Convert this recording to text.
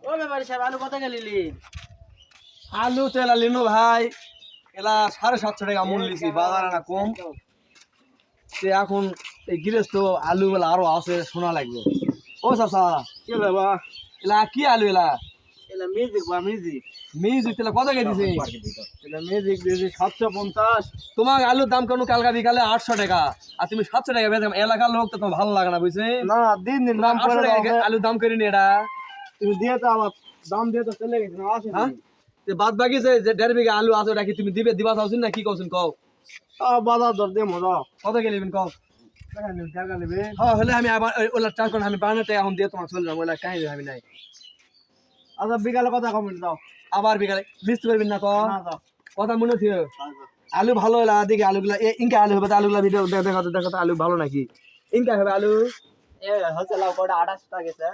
ও ব্যাপারী সাহেব আলু কত গেলিলি? আলু তো এলা লিনু ভাই, এলা 750 টাকা মূল লিছি, বাজার না কম। সে এখন এই গৃহস্থ আলু বেলা আরো আছে, শোনা লাগবে। ও চাচা, কি বাবা? এলা কি আলু এলা? এলা মিউজিক বা মিউজিক। মিউজিক তেলা কত কে দিছে? এলা মিউজিক দিয়েছি 750। তোমার আলুর দাম কেন কালকা বিকালে 800 টাকা, আর তুমি 700 টাকা বেচে? এলাকার লোক তো তোমার ভালো লাগে না, বুঝছে? না দিন দিন দাম 800 করে টাকা আলুর দাম করিনি এটা। তুমি দিয়ে তো আবার দাম দিয়ে তো চলে গেছে না আসে হ্যাঁ, বাদ বাকি যে 1.5 বিঘা আলু আছে ওটা কি তুমি দিবা চাওছেন না কি কওছেন কও? বাজার দর দিয়ে মজা কত কে নেবেন কও? টাকা নেবে টাকা নেবে। হ্যাঁ হলে আমি আবার ওলা চার কোন আমি 52 টাকা এখন দিয়ে তোমার চলে যাবো, ওলা কাহিনী আমি নাই। আচ্ছা বিকালে কথা কমেন্ট দাও। আবার বিকালে লিস্ট করবেন না কও? না দাও। কথা মনে থিও। আলু ভালো হলে দিকে আলুগুলা ইনকা আলু হবে, আলুগুলা ভিডিও দেখো দেখো আলু ভালো নাকি ইনকা হবে আলু। এ হচ্ছে লাউ কটা 28 টাকা গেছে।